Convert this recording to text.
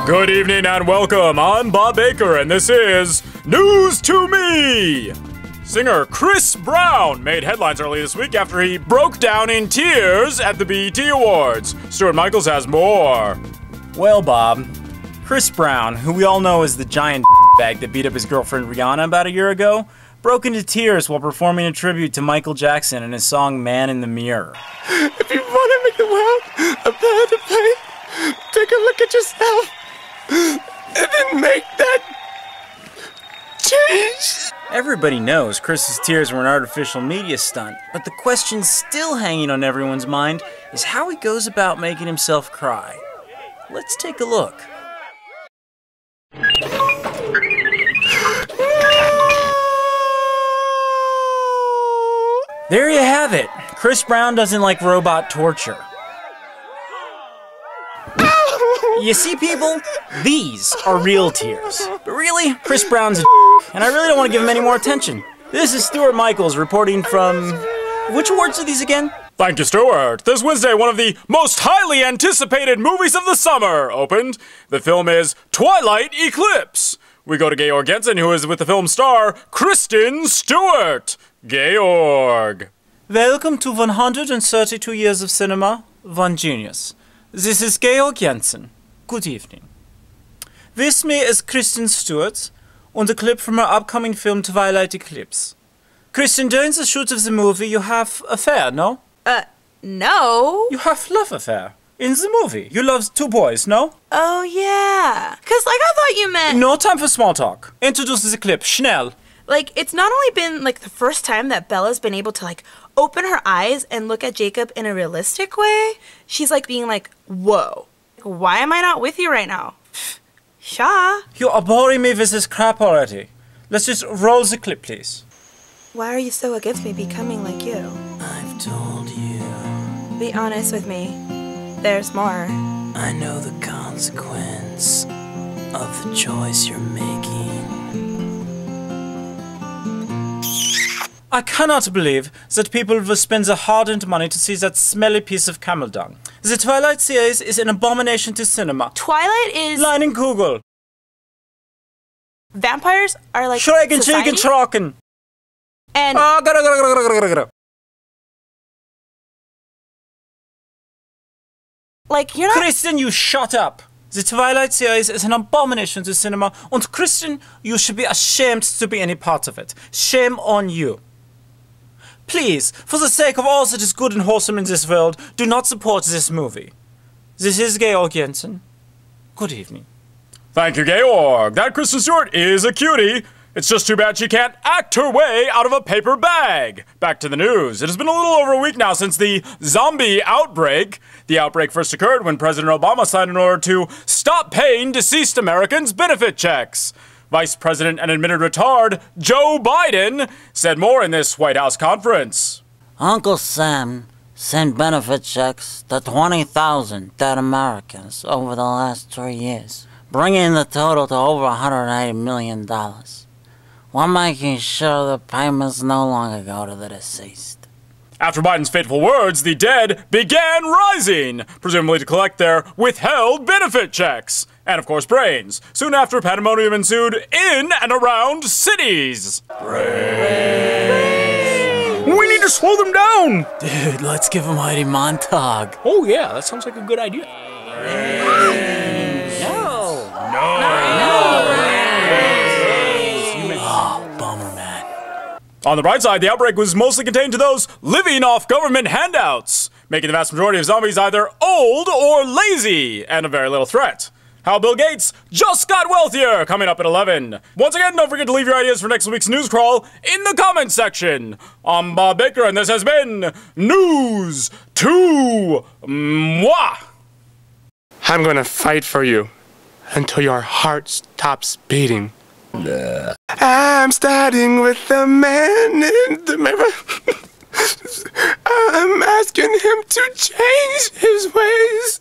Good evening and welcome. I'm Bob Baker and this is News to Me! Singer Chris Brown made headlines early this week after he broke down in tears at the BET Awards. Stuart Michaels has more. Well, Bob, Chris Brown, who we all know as the giant bag that beat up his girlfriend Rihanna about a year ago, broke into tears while performing a tribute to Michael Jackson in his song Man in the Mirror. If you want to make the world a better place, take a look at yourself and then make that change. Everybody knows Chris's tears were an artificial media stunt, but the question still hanging on everyone's mind is how he goes about making himself cry. Let's take a look. There you have it. Chris Brown doesn't like robot torture. You see, people? These are real tears. But really, Chris Brown's a and I really don't want to give him any more attention. This is Stuart Michaels reporting from... Which awards are these again? Thank you, Stuart. This Wednesday, one of the most highly anticipated movies of the summer opened. The film is Twilight, Eclipse. We go to Georg, who is with the film star Kristen Stewart. Georg. Welcome to 132 years of cinema, one genius. This is Georg Jensen. Good evening. With me is Kristen Stewart and a clip from her upcoming film Twilight Eclipse. Kristen, during the shoot of the movie you have affair, no? No. You have love affair. In the movie, you love two boys, no? Oh, yeah. 'Cause, like, I thought you meant... No time for small talk. Introduce the clip, schnell. Like, it's not only been, like, the first time that Bella's been able to, like, open her eyes and look at Jacob in a realistic way. She's, like, being like, whoa. Why am I not with you right now? Shaw. You are boring me with this crap already. Let's just roll the clip, please. Why are you so against me becoming like you? I've told you. Be honest with me. There's more. I know the consequence of the choice you're making. I cannot believe that people will spend their hard-earned money to see that smelly piece of camel dung. The Twilight series is an abomination to cinema. Twilight is... Line in Google. Vampires are like Schrecken, society? chicken, trocken. And... Like, you're not... Kristen, you shut up. The Twilight series is an abomination to cinema, and Kristen, you should be ashamed to be any part of it. Shame on you. Please, for the sake of all that is good and wholesome in this world, do not support this movie. This is Georg Jensen. Good evening. Thank you, Georg. That Kristen Stewart is a cutie. It's just too bad she can't act her way out of a paper bag. Back to the news. It has been a little over a week now since the zombie outbreak. The outbreak first occurred when President Obama signed an order to stop paying deceased Americans benefit checks. Vice President and admitted retard Joe Biden said more in this White House conference. Uncle Sam sent benefit checks to 20,000 dead Americans over the last 3 years, bringing the total to over $180 million. We're making sure the payments no longer go to the deceased. After Biden's fateful words, the dead began rising, presumably to collect their withheld benefit checks. And of course, brains. Soon after, pandemonium ensued in and around cities. Brains. We need to slow them down. Dude, let's give them Heidi Montag. Oh yeah, that sounds like a good idea. On the bright side, the outbreak was mostly contained to those living off government handouts, making the vast majority of zombies either old or lazy, and a very little threat. How Bill Gates just got wealthier, coming up at 11. Once again, don't forget to leave your ideas for next week's news crawl in the comments section. I'm Bob Baker, and this has been News to Moi. I'm gonna fight for you until your heart stops beating. I'm starting with the man in the mirror. I'm asking him to change his ways.